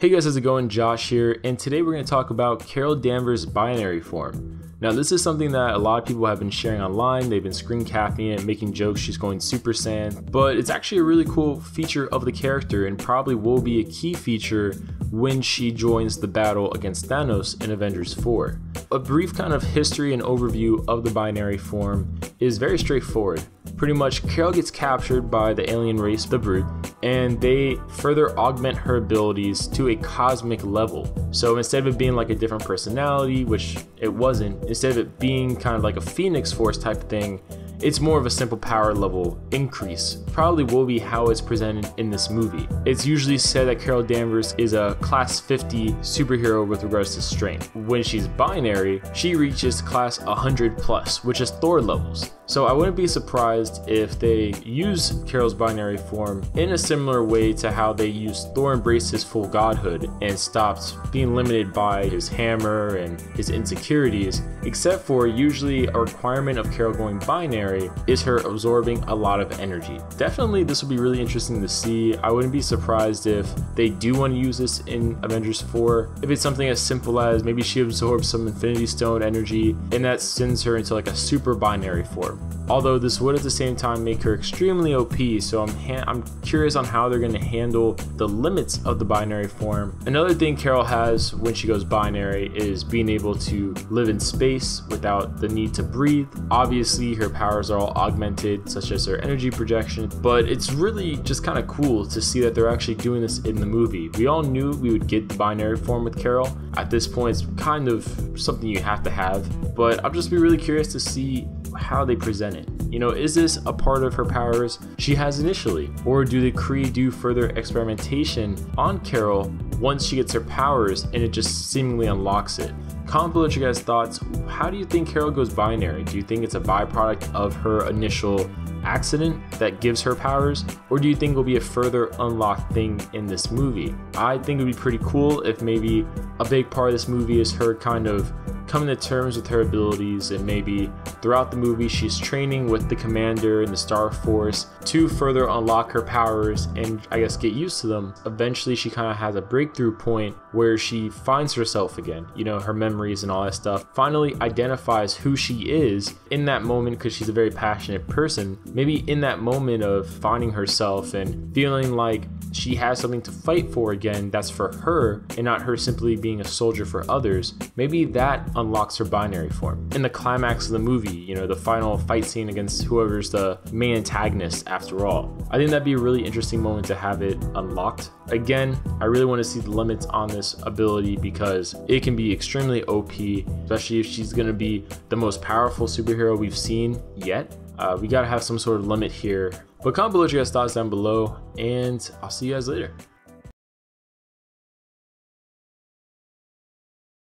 Hey guys, how's it going? Josh here, and today we're going to talk about Carol Danvers' binary form. Now this is something that a lot of people have been sharing online. They've been screen capping it and making jokes she's going Super Saiyan, but it's actually a really cool feature of the character and probably will be a key feature when she joins the battle against Thanos in Avengers 4. A brief kind of history and overview of the binary form is very straightforward. Pretty much, Carol gets captured by the alien race, the Brood, and they further augment her abilities to a cosmic level. So instead of it being like a different personality, which it wasn't, instead of it being kind of like a Phoenix Force type thing, it's more of a simple power level increase. Probably will be how it's presented in this movie. It's usually said that Carol Danvers is a class 50 superhero with regards to strength. When she's binary, she reaches class 100 plus, which is Thor levels. So I wouldn't be surprised if they use Carol's binary form in a similar way to how they used Thor embraced his full godhood and stopped being limited by his hammer and his insecurities, except for usually a requirement of Carol going binary is her absorbing a lot of energy. Definitely this will be really interesting to see. I wouldn't be surprised if they do want to use this in Avengers 4. If it's something as simple as maybe she absorbs some Infinity Stone energy and that sends her into like a super binary form. Although this would at the same time make her extremely OP, so I'm curious on how they're going to handle the limits of the binary form. Another thing Carol has when she goes binary is being able to live in space without the need to breathe. Obviously her powers are all augmented, such as her energy projection, but it's really just kind of cool to see that they're actually doing this in the movie. We all knew we would get the binary form with Carol. At this point it's kind of something you have to have, but I'll just be really curious to see how they present it. You know, is this a part of her powers she has initially, or do the Kree do further experimentation on Carol once she gets her powers and it just seemingly unlocks it? Comment below your guys' thoughts. How do you think Carol goes binary? Do you think it's a byproduct of her initial accident that gives her powers, or do you think it will be a further unlocked thing in this movie? I think it would be pretty cool if maybe a big part of this movie is her kind of coming to terms with her abilities, and maybe throughout the movie she's training with the commander and the Star Force to further unlock her powers and I guess get used to them. Eventually she kind of has a breakthrough point where she finds herself again, you know, her memories and all that stuff, finally identifies who she is in that moment because she's a very passionate person. Maybe in that moment of finding herself and feeling like she has something to fight for again that's for her and not her simply being a soldier for others, maybe that unlocks her binary form. In the climax of the movie, you know, the final fight scene against whoever's the main antagonist after all. I think that'd be a really interesting moment to have it unlocked. Again, I really want to see the limits on this ability because it can be extremely OP, especially if she's going to be the most powerful superhero we've seen yet. We gotta have some sort of limit here. But comment below your guys' thoughts down below, and I'll see you guys later.